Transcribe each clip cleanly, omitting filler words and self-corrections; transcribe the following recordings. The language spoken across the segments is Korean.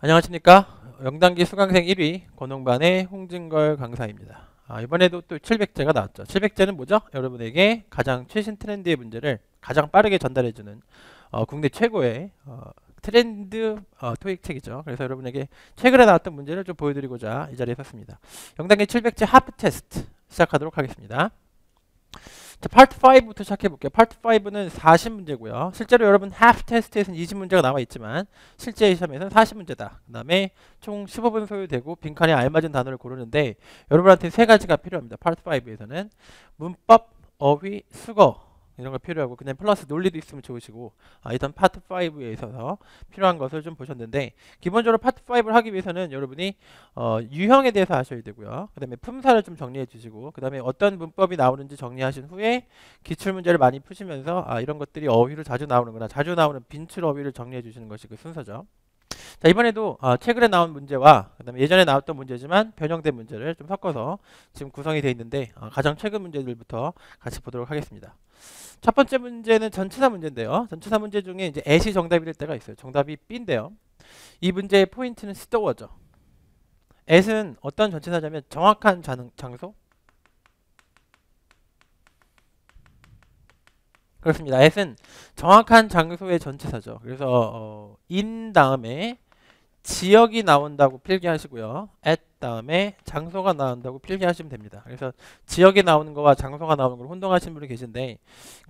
안녕하십니까. 영단기 수강생 1위 권홍반의 홍진걸 강사입니다. 이번에도 또 700제가 나왔죠. 700제는 뭐죠? 여러분에게 가장 최신 트렌드의 문제를 가장 빠르게 전달해주는 국내 최고의 트렌드 토익 책이죠. 그래서 여러분에게 최근에 나왔던 문제를 좀 보여드리고자 이 자리에 섰습니다. 영단기 700제 하프 테스트 시작하도록 하겠습니다. 자, 파트 5부터 시작해 볼게요. 파트 5는 40문제고요. 실제로 여러분 half 테스트에서는 20문제가 나와 있지만 실제 시험에서는 40문제다. 그다음에 총 15분 소요되고 빈칸에 알맞은 단어를 고르는데 여러분한테 세 가지가 필요합니다. 파트 5에서는 문법, 어휘, 수거 이런 거 필요하고 그냥 플러스 논리도 있으면 좋으시고 일단 파트 5에 있어서 필요한 것을 좀 보셨는데 기본적으로 파트 5를 하기 위해서는 여러분이 유형에 대해서 아셔야 되고요. 그 다음에 품사를 좀 정리해 주시고 그 다음에 어떤 문법이 나오는지 정리하신 후에 기출문제를 많이 푸시면서 이런 것들이 어휘로 자주 나오는구나, 자주 나오는 빈출 어휘를 정리해 주시는 것이 그 순서죠. 자, 이번에도 최근에 나온 문제와 그다음에 예전에 나왔던 문제지만 변형된 문제를 좀 섞어서 지금 구성이 되어 있는데 가장 최근 문제들부터 같이 보도록 하겠습니다. 첫 번째 문제는 전치사 문제인데요. 전치사 문제 중에 이제 at이 정답이 될 때가 있어요. 정답이 B인데요. 이 문제의 포인트는 store죠. at은 어떤 전치사냐면 정확한 장소? 그렇습니다. at은 정확한 장소의 전치사죠. 그래서 in 다음에 지역이 나온다고 필기하시고요. at 다음에 장소가 나온다고 필기하시면 됩니다. 그래서 지역이 나오는 거와 장소가 나오는 걸 혼동하시는 분이 계신데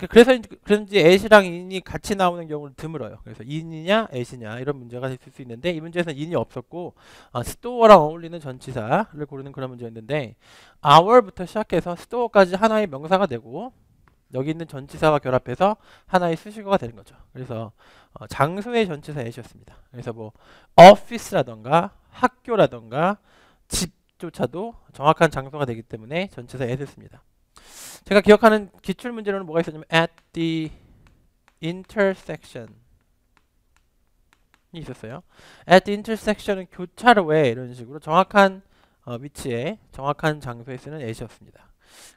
그래서 그런지 at이랑 in이 같이 나오는 경우는 드물어요. 그래서 in이냐 at이냐 이런 문제가 있을 수 있는데 이 문제에서는 in이 없었고 store랑 어울리는 전치사를 고르는 그런 문제였는데 our부터 시작해서 store까지 하나의 명사가 되고 여기 있는 전치사와 결합해서 하나의 수식어가 되는 거죠. 그래서 장소의 전치사 at이었습니다. 그래서 뭐 office라던가 학교라던가 집조차도 정확한 장소가 되기 때문에 전치사 at을 씁니다. 제가 기억하는 기출 문제로는 뭐가 있었냐면 at the intersection 이 있었어요. at the intersection은 교차로에 이런 식으로 정확한 위치에 정확한 장소에 쓰는 at이었습니다.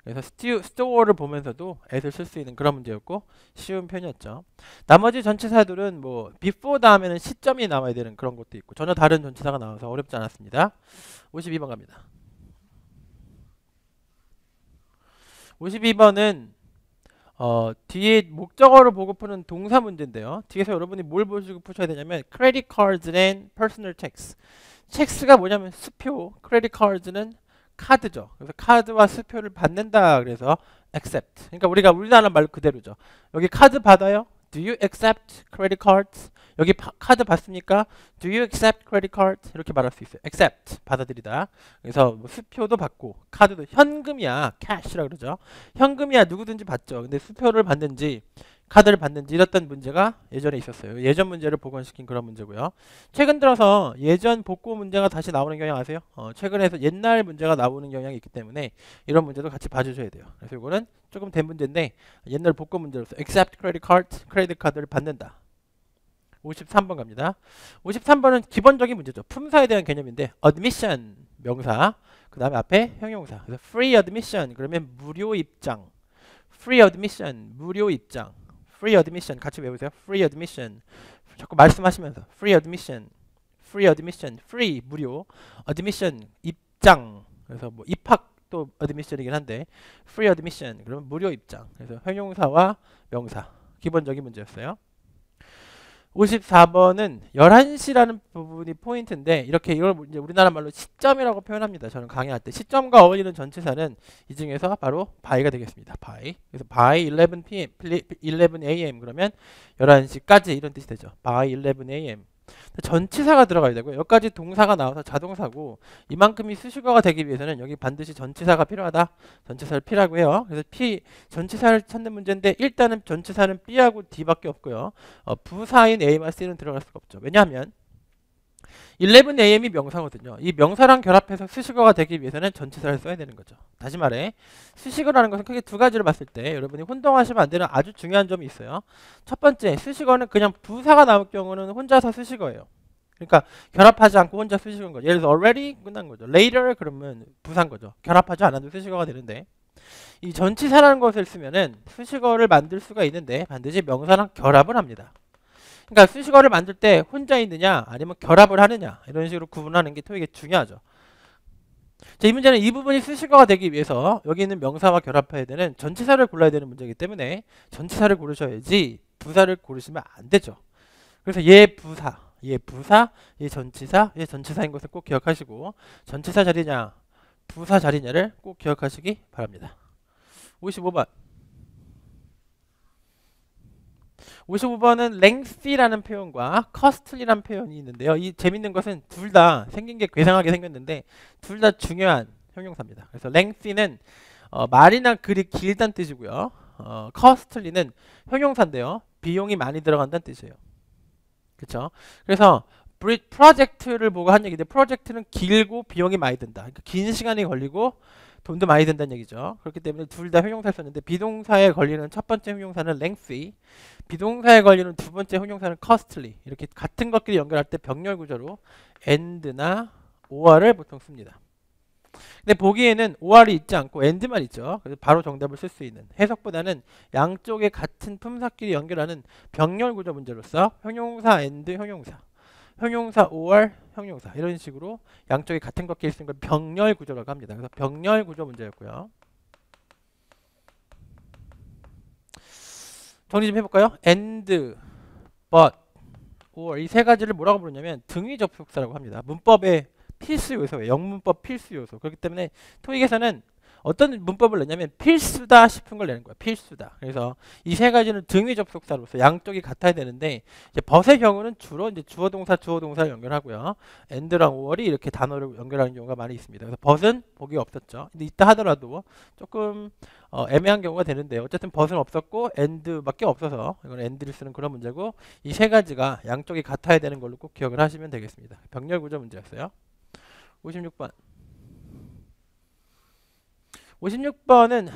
그래서 store를 보면서도 at을 쓸 수 있는 그런 문제였고 쉬운 편이었죠. 나머지 전치사들은 뭐 before 다음에는 시점이 나와야 되는 그런 것도 있고 전혀 다른 전치사가 나와서 어렵지 않았습니다. 52번 갑니다. 52번은 뒤에 목적어를 보고 푸는 동사 문제인데요. 뒤에서 여러분이 뭘 보시고 푸셔야 되냐면 credit cards and personal checks. checks가 뭐냐면 수표, credit cards는 카드죠. 그래서 카드와 수표를 받는다. 그래서 accept. 그러니까 우리가 우리나라 말 그대로죠. 여기 카드 받아요? Do you accept credit cards? 여기 카드 받습니까? Do you accept credit cards? 이렇게 말할 수 있어요. accept 받아들이다. 그래서 뭐 수표도 받고 카드도 현금이야 cash라 그러죠. 현금이야 누구든지 받죠. 근데 수표를 받는지 카드를 받는지 이랬던 문제가 예전에 있었어요. 예전 문제를 복원시킨 그런 문제고요. 최근 들어서 예전 복구 문제가 다시 나오는 경향 아세요? 최근에서 옛날 문제가 나오는 경향이 있기 때문에 이런 문제도 같이 봐주셔야 돼요. 그래서 이거는 조금 된 문제인데 옛날 복구 문제로서 accept credit card, 크레딧 카드를 받는다. 53번 갑니다. 53번은 기본적인 문제죠. 품사에 대한 개념인데 admission 명사, 그 다음에 앞에 형용사. 그래서 free admission 그러면 무료 입장. free admission 무료 입장. free admission 같이 외우세요. free admission 자꾸 말씀하시면서 free admission, free admission, free 무료, admission 입장. 그래서 뭐 입학도 admission이긴 한데 free admission 그러면 무료 입장. 그래서 형용사와 명사 기본적인 문제였어요. 54번은 11시라는 부분이 포인트인데 이렇게 이걸 이제 우리나라 말로 시점이라고 표현합니다. 저는 강의할 때 시점과 어울리는 전치사는 이 중에서 바로 by가 되겠습니다. by. 그래서 by 11 p.m. 11 a.m. 그러면 11시까지 이런 뜻이 되죠. by 11 a.m. 전치사가 들어가야 되고요. 여기까지 동사가 나와서 자동사고 이만큼이 수식어가 되기 위해서는 여기 반드시 전치사가 필요하다. 전치사를 P라고 해요. 그래서 P 전치사를 찾는 문제인데 일단은 전치사는 B하고 D밖에 없고요. 부사인 A와 C는 들어갈 수가 없죠. 왜냐하면 11am이 명사거든요. 이 명사랑 결합해서 수식어가 되기 위해서는 전치사를 써야 되는 거죠. 다시 말해 수식어라는 것은 크게 두 가지를 봤을 때 여러분이 혼동하시면 안 되는 아주 중요한 점이 있어요. 첫 번째, 수식어는 그냥 부사가 나올 경우는 혼자서 수식어예요. 그러니까 결합하지 않고 혼자 수식어인 거죠. 예를 들어서 already 끝난 거죠. later 그러면 부사인 거죠. 결합하지 않아도 수식어가 되는데 이 전치사라는 것을 쓰면은 수식어를 만들 수가 있는데 반드시 명사랑 결합을 합니다. 그러니까 수식어를 만들 때 혼자 있느냐 아니면 결합을 하느냐 이런 식으로 구분하는 게 토익에 중요하죠. 자, 이 문제는 이 부분이 수식어가 되기 위해서 여기 있는 명사와 결합해야 되는 전치사를 골라야 되는 문제이기 때문에 전치사를 고르셔야지 부사를 고르시면 안 되죠. 그래서 얘 부사, 얘 부사, 얘 전치사, 얘 전치사인 것을 꼭 기억하시고 전치사 자리냐 부사 자리냐를 꼭 기억하시기 바랍니다. 55번 55번은 lengthy라는 표현과 costly라는 표현이 있는데요. 이 재밌는 것은 둘 다 생긴 게 괴상하게 생겼는데 둘 다 중요한 형용사입니다. 그래서 lengthy는 말이나 글이 길다는 뜻이고요. costly는 형용사인데요. 비용이 많이 들어간다는 뜻이에요. 그렇죠? 그래서 프로젝트를 보고 한 얘기인데 프로젝트는 길고 비용이 많이 든다. 그러니까 긴 시간이 걸리고 돈도 많이 든다는 얘기죠. 그렇기 때문에 둘 다 형용사를 썼는데 비동사에 걸리는 첫 번째 형용사는 lengthy, 비동사에 걸리는 두 번째 형용사는 costly. 이렇게 같은 것끼리 연결할 때 병렬 구조로 and나 or를 보통 씁니다. 근데 보기에는 or이 있지 않고 and만 있죠. 그래서 바로 정답을 쓸 수 있는 해석보다는 양쪽의 같은 품사끼리 연결하는 병렬 구조 문제로서 형용사 and 형용사, 형용사 or 형용사 이런 식으로 양쪽이 같은 것끼리 쓰는 걸 병렬 구조라고 합니다. 그래서 병렬 구조 문제였고요. 정리 좀 해볼까요? and, but, or 이 세 가지를 뭐라고 부르냐면 등위 접속사라고 합니다. 문법의 필수 요소예요. 영문법 필수 요소. 그렇기 때문에 토익에서는 어떤 문법을 내냐면 필수다 싶은 걸 내는 거야. 필수다. 그래서 이 세 가지는 등위 접속사로서 양쪽이 같아야 되는데 이제 but의 경우는 주로 이제 주어 동사를 연결하고요. and랑 or이 이렇게 단어를 연결하는 경우가 많이 있습니다. 그래서 but은 보기가 없었죠. 근데 있다 하더라도 조금 애매한 경우가 되는데 어쨌든 but은 없었고 and밖에 없어서 이건 and를 쓰는 그런 문제고 이 세 가지가 양쪽이 같아야 되는 걸로 꼭 기억을 하시면 되겠습니다. 병렬 구조 문제였어요. 56번. 56번은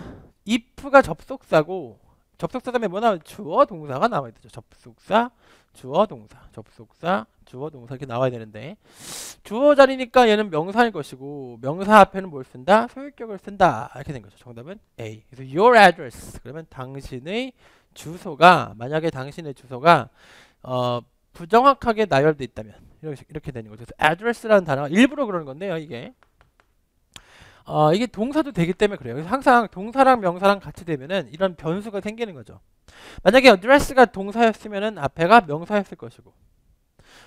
if가 접속사고 접속사 다음에 뭐 나와요? 주어 동사가 나와야 되죠. 접속사, 주어 동사, 접속사, 주어 동사 이렇게 나와야 되는데 주어 자리니까 얘는 명사일 것이고 명사 앞에는 뭘 쓴다? 소유격을 쓴다. 이렇게 된 거죠. 정답은 A. 그래서 your address 그러면 당신의 주소가 만약에 당신의 주소가 부정확하게 나열돼 있다면 이렇게 되는 거죠. 그래서 address라는 단어가 일부러 그러는 건데요. 이게 동사도 되기 때문에 그래요. 그래서 항상 동사랑 명사랑 같이 되면은 이런 변수가 생기는 거죠. 만약에 address가 동사였으면은 앞에가 명사였을 것이고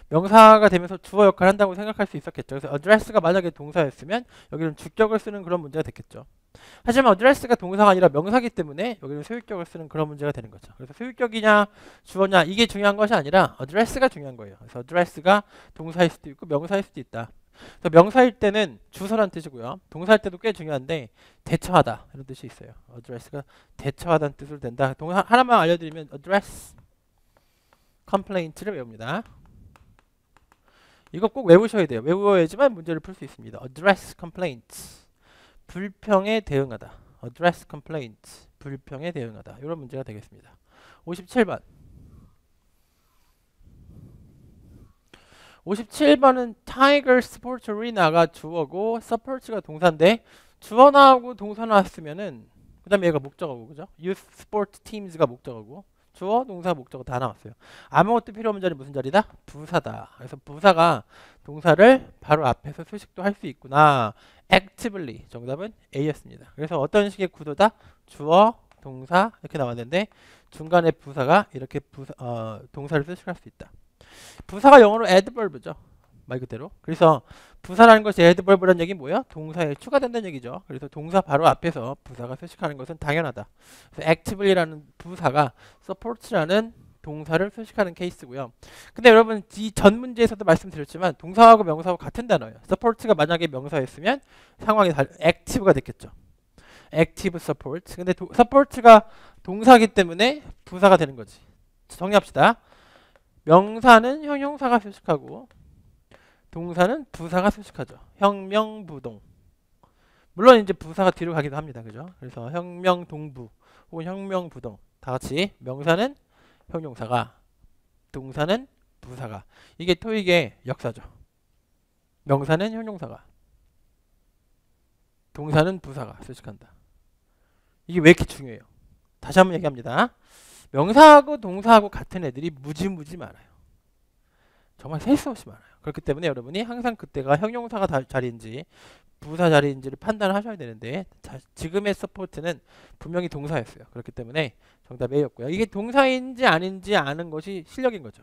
명사가 되면서 주어 역할을 한다고 생각할 수 있었겠죠. 그래서 address가 만약에 동사였으면 여기는 주격을 쓰는 그런 문제가 됐겠죠. 하지만 address가 동사가 아니라 명사기 때문에 여기는 소유격을 쓰는 그런 문제가 되는 거죠. 그래서 소유격이냐 주어냐 이게 중요한 것이 아니라 address가 중요한 거예요. 그래서 address가 동사일 수도 있고 명사일 수도 있다. 그래서 명사일 때는 주소란 뜻이고요. 동사일 때도 꽤 중요한데 대처하다 이런 뜻이 있어요. address가 대처하다는 뜻으로 된다. 하나만 알려드리면 address complaint를 외웁니다. 이거 꼭 외우셔야 돼요. 외워야지만 문제를 풀 수 있습니다. address complaints 불평에 대응하다. address complaints 불평에 대응하다. 이런 문제가 되겠습니다. 57번 57번은 Tiger Sports Arena가 주어고 support가 동사인데 주어 나오고 동사 나왔으면은 그 다음에 얘가 목적어고 그죠? Youth Sport Teams가 목적어고 주어, 동사, 목적어 다 나왔어요. 아무것도 필요 없는 자리 무슨 자리다? 부사다. 그래서 부사가 동사를 바로 앞에서 수식도 할 수 있구나. actively 정답은 A였습니다. 그래서 어떤 식의 구도다? 주어, 동사 이렇게 나왔는데 중간에 부사가 이렇게 동사를 수식할 수 있다. 부사가 영어로 adverb죠. 말 그대로. 그래서 부사라는 것이 adverb라는 얘기는 뭐야? 동사에 추가된다는 얘기죠. 그래서 동사 바로 앞에서 부사가 수식하는 것은 당연하다. 그래서 actively라는 부사가 support라는 동사를 수식하는 케이스고요. 근데 여러분 이 전 문제에서도 말씀드렸지만 동사하고 명사하고 같은 단어예요. support가 만약에 명사였으면 상황이 active가 됐겠죠. active support. 근데 support가 동사이기 때문에 부사가 되는 거지. 정리합시다. 명사는 형용사가 수식하고 동사는 부사가 수식하죠. 혁명부동. 물론 이제 부사가 뒤로 가기도 합니다. 그죠? 그래서 혁명동부 혹은 혁명부동 다 같이 명사는 형용사가 동사는 부사가 이게 토익의 역사죠. 명사는 형용사가 동사는 부사가 수식한다. 이게 왜 이렇게 중요해요? 다시 한번 얘기합니다. 명사하고 동사하고 같은 애들이 무지 많아요. 정말 셀 수 없이 많아요. 그렇기 때문에 여러분이 항상 그때가 형용사가 자리인지 부사 자리인지를 판단하셔야 되는데 지금의 서포트는 분명히 동사였어요. 그렇기 때문에 정답 A였고요. 이게 동사인지 아닌지 아는 것이 실력인 거죠.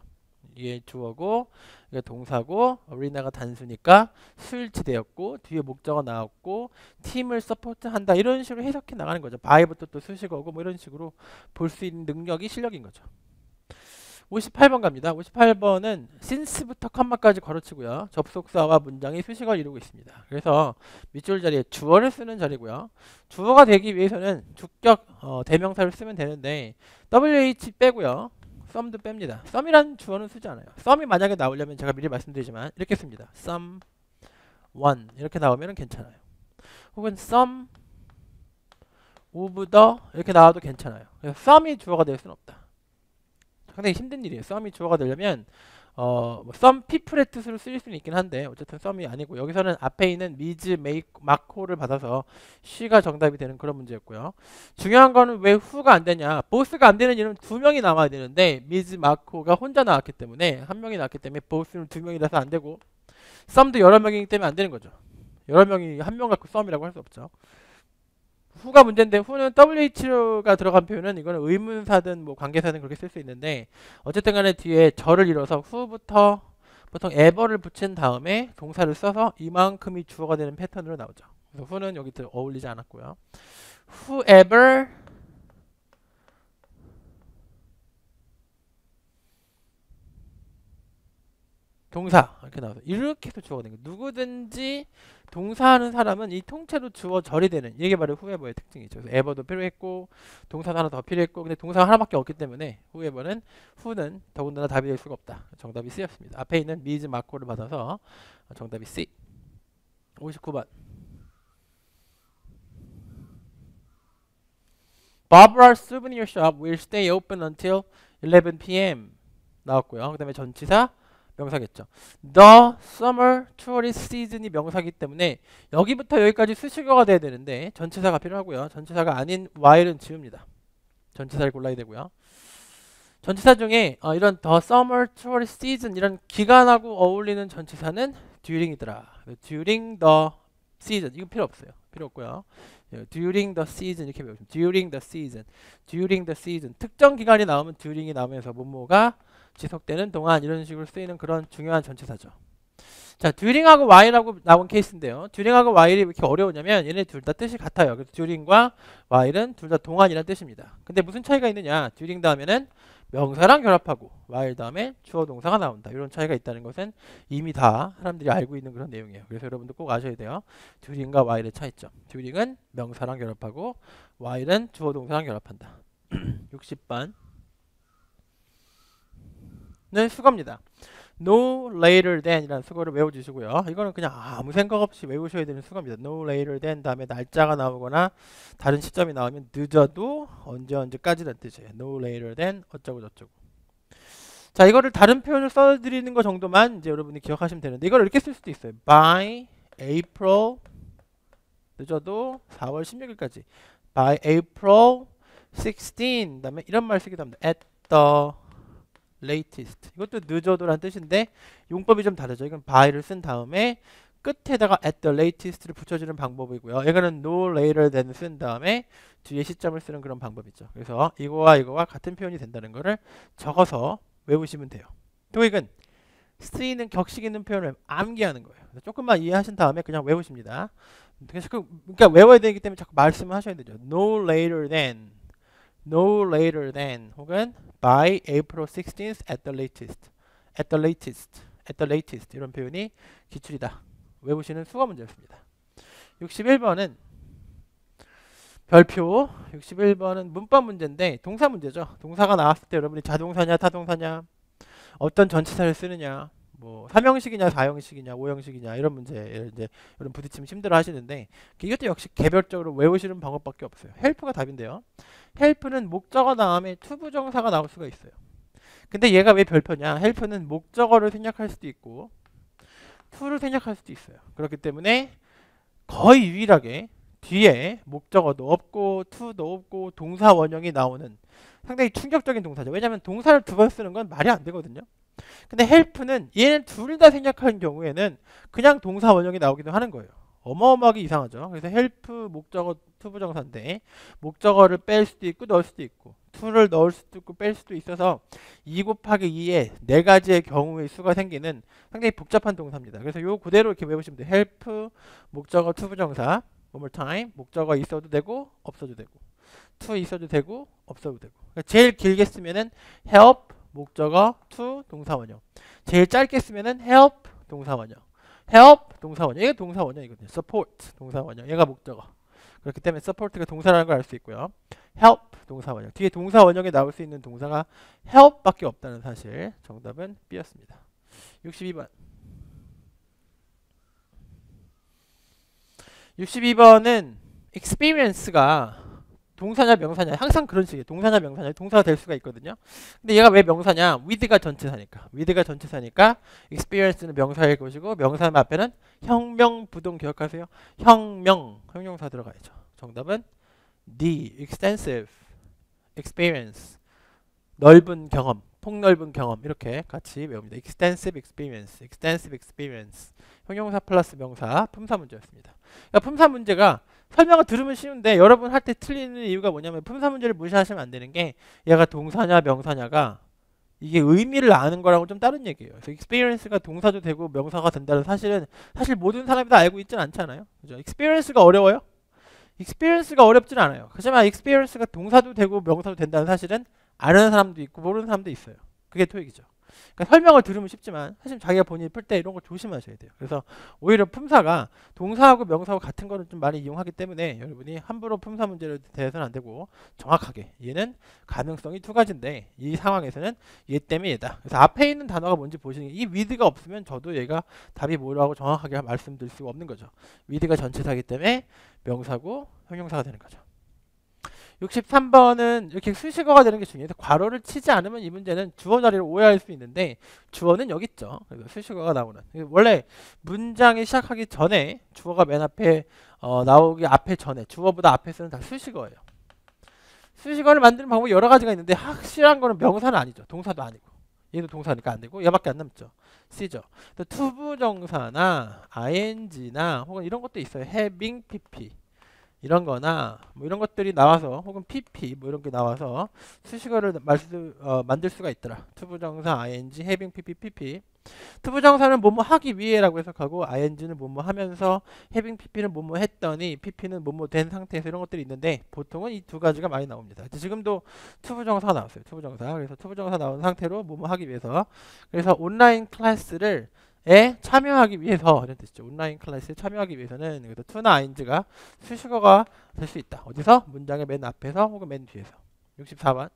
이게 주어고 이게 동사고 어리나가 단수니까 수일치되었고 뒤에 목적어 나왔고 팀을 서포트한다 이런 식으로 해석해 나가는 거죠. 바이부터 또 수식어고 뭐 이런 식으로 볼 수 있는 능력이 실력인 거죠. 58번 갑니다. 58번은 since부터 컴마까지 걸어치고요. 접속사와 문장이 수식어를 이루고 있습니다. 그래서 밑줄 자리에 주어를 쓰는 자리고요. 주어가 되기 위해서는 주격 대명사를 쓰면 되는데 WH 빼고요. 썸도 뺍니다. 썸이란 주어는 쓰지 않아요. 썸이 만약에 나오려면 제가 미리 말씀드리지만 이렇게 씁니다. some, one 이렇게 나오면 괜찮아요. 혹은 some of the 이렇게 나와도 괜찮아요. 그래서 썸이 주어가 될 수는 없다. 상당히 힘든 일이에요. 썸이 주어가 되려면 뭐 some people의 뜻으로 쓰일 수는 있긴 한데 어쨌든 썸이 아니고 여기서는 앞에 있는 미즈, 메이크, 마코를 받아서 she가 정답이 되는 그런 문제였고요. 중요한 거는 왜 who가 안 되냐. both가 안 되는 이유는 두 명이 나와야 되는데 미즈, 마코가 혼자 나왔기 때문에 한 명이 나왔기 때문에 both는 두 명이라서 안 되고 some도 여러 명이기 때문에 안 되는 거죠. 여러 명이 한 명 갖고 썸이라고 할 수 없죠. who가 문제인데 who는 WH가 들어간 표현은 이거는 의문사든 뭐 관계사든 그렇게 쓸 수 있는데 어쨌든 간에 뒤에 절을 이뤄서 who부터 보통 ever를 붙인 다음에 동사를 써서 이만큼이 주어가 되는 패턴으로 나오죠. 그래서 who는 여기 어울리지 않았고요. whoever 동사 이렇게 나와서 이렇게 해서 주어가 되는 거예요. 누구든지 동사하는 사람은 이 통째로 주어 절이 되는 이게 바로 whoever의 특징이죠. 그래서 ever도 필요했고 동사도 하나 더 필요했고 근데 동사가 하나밖에 없기 때문에 whoever는 who는 더군다나 답이 될 수가 없다. 정답이 C였습니다. 앞에 있는 미즈 마코를 받아서 정답이 C. 59번 Barbara's souvenir shop will stay open until 11 p.m. 나왔고요. 그 다음에 전치사 명사겠죠. The summer tourist season이 명사기 때문에 여기부터 여기까지 수식어가 돼야 되는데 전치사가 필요하고요. 전치사가 아닌 while은 지웁니다. 전치사를 골라야 되고요. 전치사 중에 이런 the summer tourist season 이런 기간하고 어울리는 전치사는 during이더라. during the season 이건 필요 없어요. 필요 없고요. during the season 이렇게 배우시면 during the season, during the season 특정 기간이 나오면 during이 나오면서 뭐뭐가 지속되는 동안 이런 식으로 쓰이는 그런 중요한 전치사죠. 자, during하고 while하고 나온 케이스인데요. during하고 while이 왜 이렇게 어려우냐면 얘네 둘 다 뜻이 같아요. 그래서 during과 while은 둘 다 동안이라는 뜻입니다. 근데 무슨 차이가 있느냐? during 다음에는 명사랑 결합하고 while 다음에 주어 동사가 나온다. 이런 차이가 있다는 것은 이미 다 사람들이 알고 있는 그런 내용이에요. 그래서 여러분들 꼭 아셔야 돼요. during과 while의 차이점. during은 명사랑 결합하고 while은 주어 동사랑 결합한다. 60번 는 수거입니다. No later than 이라는 수거를 외워주시고요. 이거는 그냥 아무 생각 없이 외우셔야 되는 수거입니다. No later than 다음에 날짜가 나오거나 다른 시점이 나오면 늦어도 언제까지라는 뜻이에요. No later than 어쩌고 저쩌고. 자, 이거를 다른 표현을 써드리는 거 정도만 이제 여러분이 기억하시면 되는데 이걸 이렇게 쓸 수도 있어요. By April 늦어도 4월 16일까지. By April 16 다음에 이런 말 쓰기도 합니다. At the latest 이것도 늦어도란 뜻인데 용법이 좀 다르죠. 이건 by를 쓴 다음에 끝에다가 at the latest를 붙여주는 방법이고요. 이거는 no later than 쓴 다음에 뒤에 시점을 쓰는 그런 방법이죠. 그래서 이거와 이거와 같은 표현이 된다는 거를 적어서 외우시면 돼요. 토익은 쓰이는 격식 있는 표현을 암기하는 거예요. 조금만 이해하신 다음에 그냥 외우십니다. 그러니까 외워야 되기 때문에 자꾸 말씀을 하셔야 되죠. no later than, no later than 혹은 by April 16th at the latest, at the latest, at the latest 이런 표현이 기출이다. 외우시는 수거 문제였습니다. 61번은 별표 61번은 문법 문제인데 동사 문제죠. 동사가 나왔을 때 여러분이 자동사냐 타동사냐 어떤 전치사를 쓰느냐 뭐 3형식이냐 4형식이냐 5형식이냐 이런 문제 이제 여러분 부딪히면 힘들어 하시는데 이것도 역시 개별적으로 외우시는 방법밖에 없어요. 헬프가 답인데요. 헬프는 목적어 다음에 투부정사가 나올 수가 있어요. 근데 얘가 왜 별표냐? 헬프는 목적어를 생략할 수도 있고 to를 생략할 수도 있어요. 그렇기 때문에 거의 유일하게 뒤에 목적어도 없고 to도 없고 동사 원형이 나오는 상당히 충격적인 동사죠. 왜냐하면 동사를 두 번 쓰는 건 말이 안 되거든요. 근데 help는 얘는 둘 다 생략하는 경우에는 그냥 동사 원형이 나오기도 하는 거예요. 어마어마하게 이상하죠. 그래서 help 목적어 투부정사인데 목적어를 뺄 수도 있고 넣을 수도 있고 to를 넣을 수도 있고 뺄 수도 있어서 2 곱하기 2에 네 가지의 경우의 수가 생기는 상당히 복잡한 동사입니다. 그래서 요 그대로 이렇게 외우시면 돼요. help 목적어 투부정사 one more time 목적어 있어도 되고 없어도 되고 to 있어도 되고 없어도 되고 그러니까 제일 길게 쓰면은 help 목적어 to 동사원형 제일 짧게 쓰면은 help 동사원형 help 동사원형 얘가 동사원형이거든요. support 동사원형 얘가 목적어 그렇기 때문에 support가 동사라는 걸 알 수 있고요. help 동사원형 뒤에 동사원형에 나올 수 있는 동사가 help 밖에 없다는 사실 정답은 B였습니다. 62번 62번은 experience가 동사냐 명사냐 항상 그런 식이에요. 동사냐 명사냐 동사가 될 수가 있거든요. 근데 얘가 왜 명사냐 with가 전치사니까 with가 전치사니까 experience는 명사일 것이고 명사 앞에는 혁명 부동 기억하세요. 혁명 형용사 들어가야죠. 정답은 D extensive experience 넓은 경험 폭넓은 경험 이렇게 같이 외웁니다. extensive experience 형용사 플러스 명사 품사 문제였습니다. 그러니까 품사 문제가 설명을 들으면 쉬운데 여러분 할 때 틀리는 이유가 뭐냐면 품사 문제를 무시하시면 안 되는 게 얘가 동사냐 명사냐가 이게 의미를 아는 거라고 좀 다른 얘기예요. 그래서 experience가 동사도 되고 명사가 된다는 사실은 사실 모든 사람이 다 알고 있지는 않잖아요. 그죠? experience가 어려워요? experience가 어렵진 않아요. 하지만 experience가 동사도 되고 명사도 된다는 사실은 아는 사람도 있고 모르는 사람도 있어요. 그게 토익이죠. 그러니까 설명을 들으면 쉽지만 사실 자기가 본인이 풀 때 이런 거 조심하셔야 돼요. 그래서 오히려 품사가 동사하고 명사하고 같은 거를 좀 많이 이용하기 때문에 여러분이 함부로 품사 문제를 대해서는 안 되고 정확하게 얘는 가능성이 두 가지인데 이 상황에서는 얘 때문에 얘다. 그래서 앞에 있는 단어가 뭔지 보시는 게 이 with가 없으면 저도 얘가 답이 뭐라고 정확하게 말씀드릴 수가 없는 거죠. with가 전치사이기 때문에 명사고 형용사가 되는 거죠. 63번은 이렇게 수식어가 되는 게 중요해요. 괄호를 치지 않으면 이 문제는 주어 자리를 오해할 수 있는데 주어는 여기 있죠. 그래서 수식어가 나오는. 원래 문장이 시작하기 전에 주어가 맨 앞에 나오기 앞에 전에 주어보다 앞에 쓰는 다 수식어예요. 수식어를 만드는 방법이 여러 가지가 있는데 확실한 거는 명사는 아니죠. 동사도 아니고. 얘도 동사니까 안 되고 얘밖에 안 남죠. C죠. 또 투부정사나 ing나 혹은 이런 것도 있어요. having, pp. 이런 거나 뭐 이런 것들이 나와서 혹은 pp 뭐 이런 게 나와서 수식어를 만들 수가 있더라. 투부정사 ing, having, pp. 투부정사는 뭐뭐 하기 위해라고 해석하고 ing는 뭐뭐 하면서 having, pp는 뭐뭐 했더니 pp는 뭐뭐 된 상태에서 이런 것들이 있는데 보통은 이 두 가지가 많이 나옵니다. 지금도 투부정사가 나왔어요. 투부정사. 그래서 투부정사 나온 상태로 뭐뭐 하기 위해서 그래서 온라인 클래스를 참여하기 위해서 이런 뜻이죠. 온라인 클래스에 참여하기 위해서는 그래서 to나 ing가 수식어가 될 수 있다. 어디서? 문장의 맨 앞에서 혹은 맨 뒤에서. 64번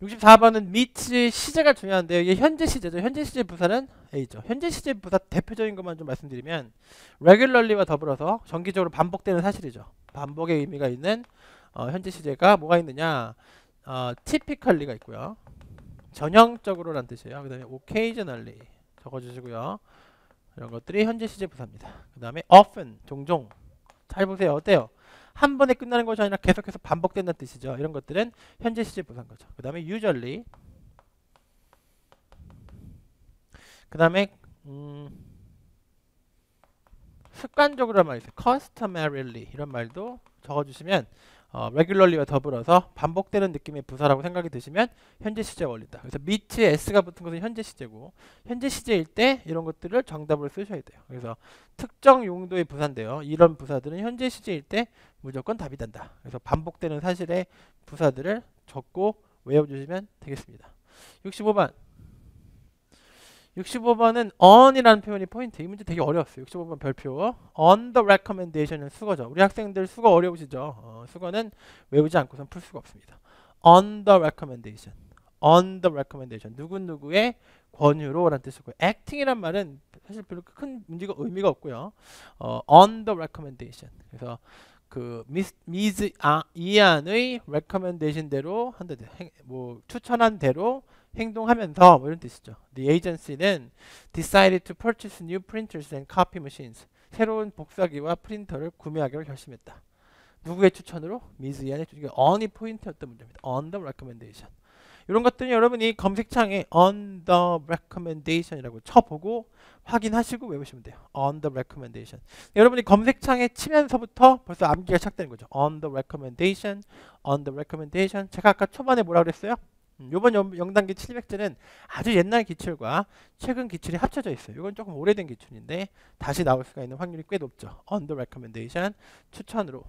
64번은 meet 시제가 중요한데요. 이게 현재 시제죠. 현재 시제 부사는 A죠. 현재 시제 부사 대표적인 것만 좀 말씀드리면 regularly와 더불어서 정기적으로 반복되는 사실이죠. 반복의 의미가 있는 현재 시제가 뭐가 있느냐? typically가 있고요. 전형적으로란 뜻이에요. 그 다음에 occasionally 적어주시고요. 이런 것들이 현재 시제 부사입니다. 그 다음에 often 종종 잘 보세요. 어때요? 한 번에 끝나는 것이 아니라 계속해서 반복된다는 뜻이죠. 이런 것들은 현재 시제 부사인 거죠. 그 다음에 usually 그 다음에 습관적으로란 말이 있어요. customarily 이런 말도 적어주시면 regularly와 더불어서 반복되는 느낌의 부사라고 생각이 드시면 현재 시제가 어울린다. 그래서 meet s가 붙은 것은 현재 시제고 현재 시제일 때 이런 것들을 정답으로 쓰셔야 돼요. 그래서 특정 용도의 부사인데요. 이런 부사들은 현재 시제일 때 무조건 답이 된다. 그래서 반복되는 사실의 부사들을 적고 외워주시면 되겠습니다. 65번은 on이라는 표현이 포인트. 이 문제 되게 어려웠어요. 65번 별표. on the recommendation은 수거죠. 우리 학생들 수거 어려우시죠? 수거는 외우지 않고선 풀 수가 없습니다. on the recommendation. on the recommendation. 누구누구의 권유로 라는 뜻이고요. acting이란 말은 사실 별로 큰 문제가 의미가 없고요. on the recommendation. 그래서 그 미즈 이안의 recommendation대로 한다. 뭐 추천한 대로 행동하면서 뭐 이런 뜻이죠. The agency는 decided to purchase new printers and copy machines. 새로운 복사기와 프린터를 구매하기로 결심했다. 누구의 추천으로? 미즈 이안의 추천. 이게 on이 포인트였던 문제입니다. on the recommendation. 이런 것들은 여러분이 검색창에 on the recommendation이라고 쳐보고 확인하시고 외우시면 돼요. on the recommendation. 여러분이 검색창에 치면서부터 벌써 암기가 시작되는 거죠. on the recommendation, on the recommendation. 제가 아까 초반에 뭐라 그랬어요? 요번 0단계 700제는 아주 옛날 기출과 최근 기출이 합쳐져 있어요. 이건 조금 오래된 기출인데 다시 나올 수가 있는 확률이 꽤 높죠. on the recommendation, 추천으로.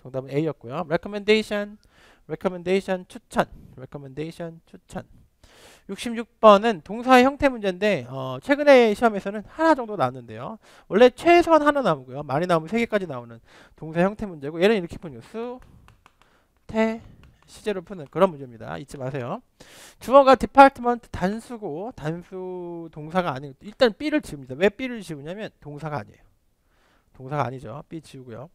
정답은 A였고요. recommendation, recommendation, 추천, recommendation, 추천. 66번은 동사의 형태 문제인데 최근에 시험에서는 하나 정도 나왔는데요. 원래 최소한 하나 나오고요. 많이 나오면 3개까지 나오는 동사 형태 문제고 얘는 이렇게 푸는 수, 태, 시제로 푸는 그런 문제입니다. 잊지 마세요. 주어가 department 단수고 단수 동사가 아니고 일단 B를 지웁니다. 왜 B를 지우냐면 동사가 아니에요. 동사가 아니죠. B 지우고요.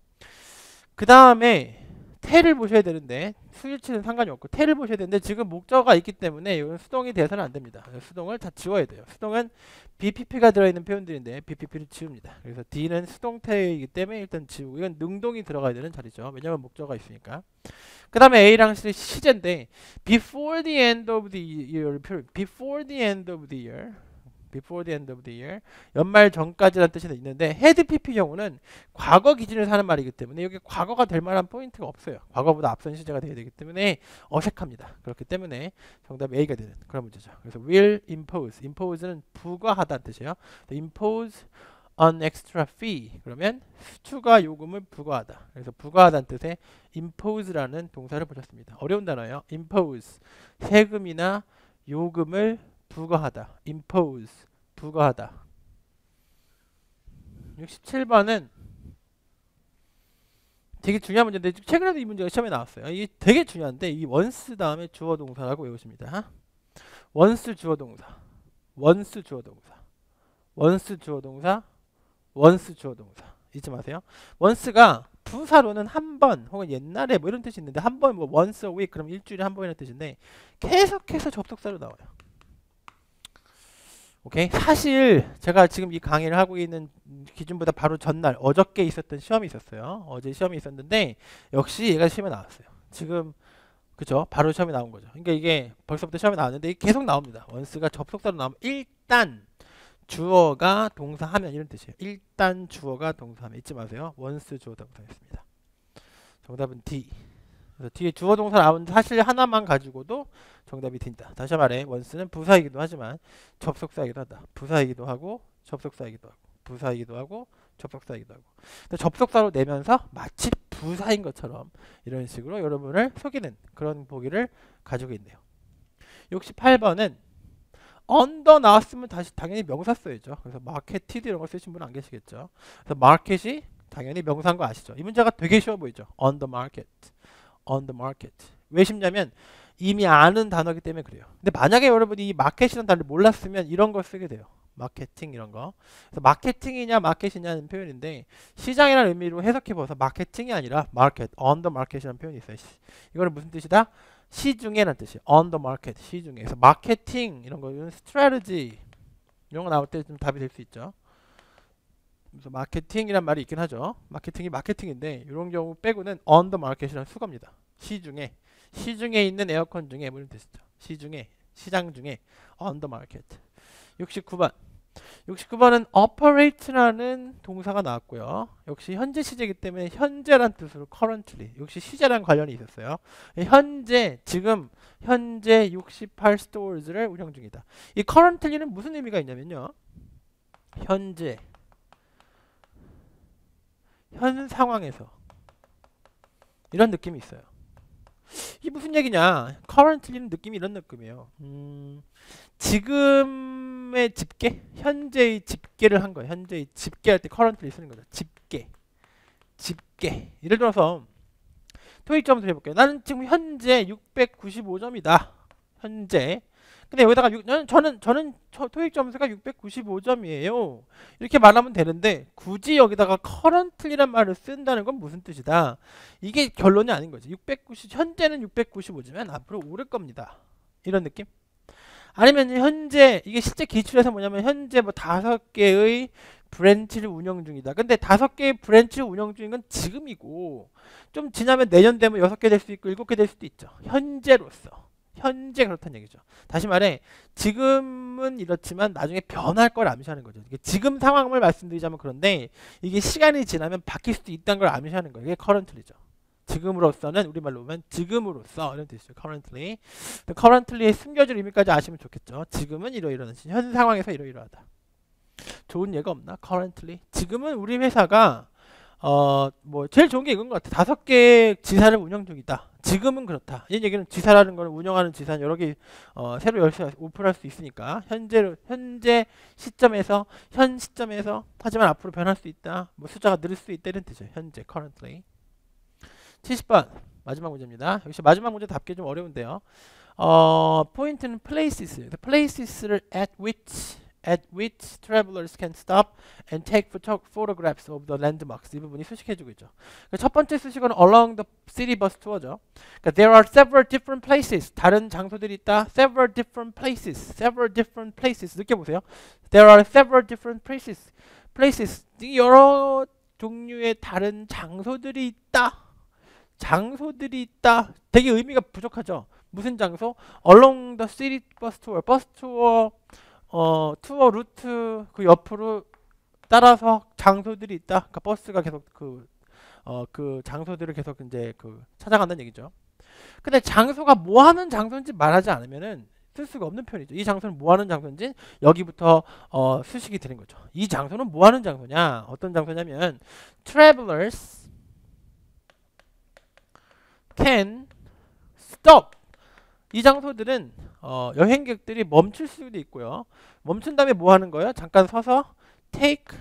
그 다음에 태를 보셔야 되는데 수일치는 상관이 없고 태를 보셔야 되는데 지금 목적어가 있기 때문에 이건 수동이 돼서는 안 됩니다. 수동을 다 지워야 돼요. 수동은 BPP가 들어있는 표현들인데 BPP를 지웁니다. 그래서 D는 수동태이기 때문에 일단 지우고 이건 능동이 들어가야 되는 자리죠. 왜냐하면 목적어가 있으니까. 그 다음에 A랑 C는 시제인데 before the end of the year before the end of the year before the end of the year 연말 전까지라는 뜻이 있는데 헤드 PP 경우는 과거 기준에서 하는 말이기 때문에 여기 과거가 될 만한 포인트가 없어요. 과거보다 앞선 시제가 돼야 되기 때문에 어색합니다. 그렇기 때문에 정답 A가 되는 그런 문제죠. 그래서 will impose, impose는 부과하다는 뜻이에요. impose an extra fee 그러면 추가 요금을 부과하다. 그래서 부과하다는 뜻의 impose라는 동사를 보셨습니다. 어려운 단어예요. impose 세금이나 요금을 부과하다. impose 부과하다. 67번은 되게 중요한 문제인데 최근에도 이 문제가 시험에 나왔어요. 이게 되게 중요한데 이 once 다음에 주어 동사라고 외우십니다. once 주어 동사, once 주어 동사, once 주어 동사, once 주어 동사. 잊지 마세요. once가 부사로는 한 번 혹은 옛날에 뭐 이런 뜻이 있는데 한 번 뭐 once a week 그럼 일주일에 한 번이라는 뜻인데 계속해서 접속사로 나와요. 오케이. 사실 제가 지금 이 강의를 하고 있는 기준보다 바로 전날 어저께 있었던 시험이 있었어요. 어제 시험이 있었는데 역시 얘가 시험에 나왔어요. 지금 그죠? 바로 시험에 나온 거죠. 그러니까 이게 벌써부터 시험에 나왔는데 이게 계속 나옵니다. 원스가 접속사로 나오면 일단 주어가 동사하면 이런 뜻이에요. 일단 주어가 동사하면 잊지 마세요. 원스 주어 동사였습니다. 정답은 D. 그래서 뒤에 주어 동사 나온 사실 하나만 가지고도 정답이 된다. 다시 말해 원스는 부사이기도 하지만 접속사이기도 하다. 부사이기도 하고 접속사이기도 하고 부사이기도 하고 접속사이기도 하고. 접속사로 내면서 마치 부사인 것처럼 이런 식으로 여러분을 속이는 그런 보기를 가지고 있네요. 68번은 언더 나왔으면 다시 당연히 명사 써야죠. 그래서 마켓티드 이런 거 쓰신 분 안 계시겠죠. 그래서 마켓이 당연히 명사인 거 아시죠? 이 문제가 되게 쉬워 보이죠. On the market. on the market. 왜 쉽냐면 이미 아는 단어이기 때문에 그래요. 근데 만약에 여러분이 이 마켓이라는 단어를 몰랐으면 이런 걸 쓰게 돼요. 마케팅 이런 거. 그래서 마케팅이냐 마켓이냐는 표현인데 시장이라는 의미로 해석해봐서 마케팅이 아니라 market, on the market이라는 표현이 있어요. 이거는 무슨 뜻이다? 시중에라는 뜻이에요. on the market, 시중에. 그래서 마케팅 이런 거, 이런 strategy 이런 거 나올 때 좀 답이 될 수 있죠. 그래서 마케팅이란 말이 있긴 하죠. 마케팅이 마케팅인데 이런 경우 빼고는 on the market이라는 수거입니다. 시중에, 시중에 있는 에어컨 중에 무슨 뜻이죠? 시중에, 시장 중에 on the market. 69번. 69번은 operate라는 동사가 나왔고요. 역시 현재 시제이기 때문에 현재란 뜻으로 currently. 역시 시제랑 관련이 있었어요. 현재, 지금 현재 68 stores를 운영 중이다. 이 currently는 무슨 의미가 있냐면요. 현재, 현 상황에서 이런 느낌이 있어요. 이게 무슨 얘기냐? currently는 느낌이 이런 느낌이에요. 지금의 집계? 현재의 집계를 한 거예요. 현재의 집계할 때 currently 쓰는 거죠. 집계. 집계. 예를 들어서 토익 점수 해볼게요. 나는 지금 현재 695점이다. 현재. 근데 여기다가 저는 토익 점수가 695점이에요. 이렇게 말하면 되는데 굳이 여기다가 currently란 말을 쓴다는 건 무슨 뜻이다? 이게 결론이 아닌 거지. 현재는 695지만 앞으로 오를 겁니다. 이런 느낌? 아니면 현재 이게 실제 기출에서 뭐냐면 현재 뭐 5개의 브랜치를 운영 중이다. 근데 5개의 브랜치를 운영 중인 건 지금이고 좀 지나면 내년 되면 6개 될 수 있고 7개 될 수도 있죠. 현재로서. 현재 그렇다는 얘기죠. 다시 말해 지금은 이렇지만 나중에 변할 걸 암시하는 거죠. 이게 지금 상황을 말씀드리자면 그런데 이게 시간이 지나면 바뀔 수도 있다는 걸 암시하는 거예요. 이게 currently죠. 지금으로서는 우리말로 보면 지금으로서 이런 뜻이죠. currently. currently의 숨겨질 의미까지 아시면 좋겠죠. 지금은 이러이러한 현 상황에서 이러이러하다. 좋은 예가 없나? currently. 지금은 우리 회사가 뭐 제일 좋은 게 이건 것 같아. 5개 지사를 운영 중이다. 지금은 그렇다. 이 얘기는 지사라는 걸 운영하는 지사는 여러 개 새로 열심히 오픈할 수 있으니까 현재 시점에서 현 시점에서 하지만 앞으로 변할 수 있다. 뭐 숫자가 늘을 수 있다 이런 뜻이죠. 현재 currently. 70번 마지막 문제입니다. 역시 마지막 문제 답기 좀 어려운데요. 포인트는 places. places를 at which travelers can stop and take photographs of the landmarks. 이 부분이 수식해주고 있죠. 첫 번째 수식어는 along the city bus tour죠. 그러니까 there are several different places. 다른 장소들이 있다. several different places. 느껴보세요. There are several different places. 여러 종류의 다른 장소들이 있다. 되게 의미가 부족하죠. 무슨 장소? along the city bus tour. 버스 투어 투어 루트 그 옆으로 따라서 장소들이 있다. 그러니까 버스가 계속 그 장소들을 계속 이제 찾아간다는 얘기죠. 근데 장소가 뭐 하는 장소인지 말하지 않으면은 쓸 수가 없는 표현이죠. 이 장소는 뭐 하는 장소인지 여기부터 수식이 되는 거죠. 이 장소는 뭐 하는 장소냐? 어떤 장소냐면 travelers can stop. 이 장소들은 여행객들이 멈출 수도 있고요. 멈춘 다음에 뭐 하는 거예요? 잠깐 서서 take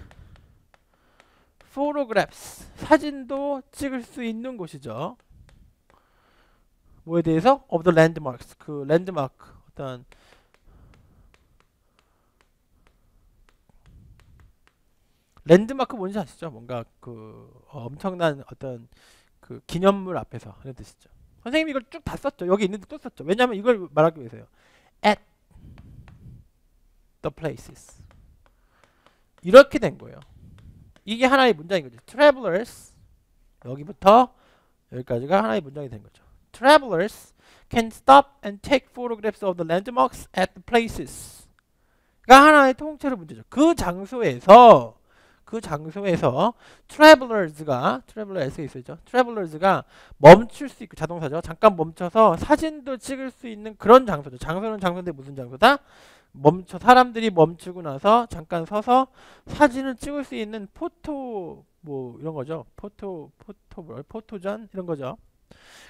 photographs. 사진도 찍을 수 있는 곳이죠. 뭐에 대해서? of the landmarks. 그 랜드마크 어떤 랜드마크 뭔지 아시죠? 뭔가 엄청난 어떤 그 기념물 앞에서 이런 뜻이죠. 선생님이 이걸 쭉 다 썼죠. 여기 있는데 또 썼죠. 왜냐하면 이걸 말하기 위해서요. at the places. 이렇게 된 거예요. 이게 하나의 문장인 거죠. travelers 여기부터 여기까지가 하나의 문장이 된 거죠. travelers can stop and take photographs of the landmarks at the places. 가 하나의 통째로 문제죠. 그 장소에서 travelers가 멈출 수 있고 자동사죠. 잠깐 멈춰서 사진도 찍을 수 있는 그런 장소죠. 장소는 장소인데 무슨 장소다? 사람들이 멈추고 나서 잠깐 서서 사진을 찍을 수 있는 포토 뭐 이런 거죠. 포토전 이런 거죠.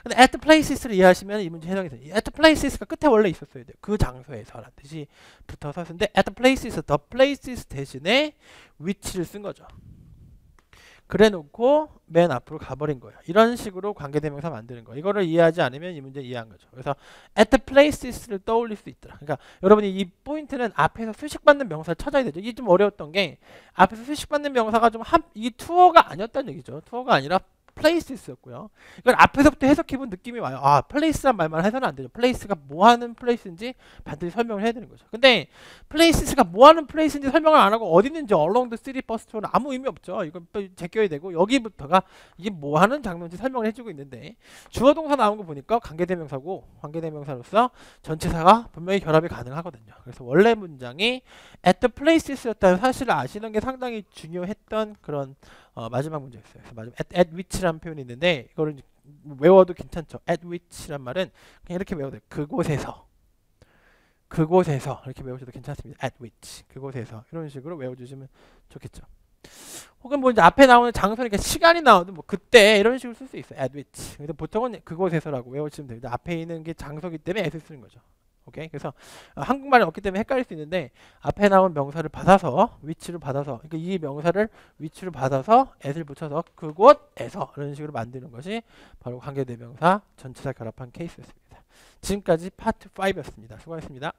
근데 at the places를 이해하시면 이 문제 해당이 돼요. at the places가 끝에 원래 있었어야 돼요. 그 장소에서라는 뜻이 붙어서 쓰는데 at the places, the places 대신에 which를 쓴 거죠. 그래 놓고 맨 앞으로 가버린 거예요. 이런 식으로 관계대명사 만드는 거. 이거를 이해하지 않으면 이 문제 이해한 거죠. 그래서 at the places를 떠올릴 수 있더라. 그러니까 여러분이 이 포인트는 앞에서 수식받는 명사를 찾아야 되죠. 이게 좀 어려웠던 게 앞에서 수식받는 명사가 좀 이 투어가 아니었다는 얘기죠. 투어가 아니라 places였고요. 이걸 앞에서부터 해석해본 느낌이 와요. 아, place란 말만 해서는 안 되죠. place가 뭐 하는 place인지 반드시 설명을 해야 되는 거죠. 근데 places가 뭐 하는 place인지 설명을 안 하고 어디 있는지 along the city bus tour는 아무 의미 없죠. 이건 제껴야 되고 여기부터가 이게 뭐 하는 장면인지 설명을 해주고 있는데 주어 동사 나온 거 보니까 관계대명사고 관계대명사로서 전치사가 분명히 결합이 가능하거든요. 그래서 원래 문장이 at the places였다는 사실을 아시는 게 상당히 중요했던 그런 마지막 문제였어요. 그래서 마지막 at which라는 표현이 있는데 이거를 외워도 괜찮죠. at which란 말은 그냥 이렇게 외워도 돼요. 그곳에서 이렇게 외우셔도 괜찮습니다. at which 그곳에서 이런 식으로 외워주시면 좋겠죠. 혹은 뭐 이제 앞에 나오는 장소니까 시간이 나오든 뭐 그때 이런 식으로 쓸 수 있어요. at which. 근데 보통은 그곳에서라고 외워주시면 됩니다. 앞에 있는 게 장소기 때문에 at을 쓰는 거죠. 오케이. 그래서 한국말이 없기 때문에 헷갈릴 수 있는데 앞에 나온 명사를 받아서 위치를 받아서 그러니까 이 명사를 위치를 받아서 at을 붙여서 그곳에서 이런 식으로 만드는 것이 바로 관계대명사 전치사 결합한 케이스였습니다. 지금까지 파트 5였습니다. 수고하셨습니다.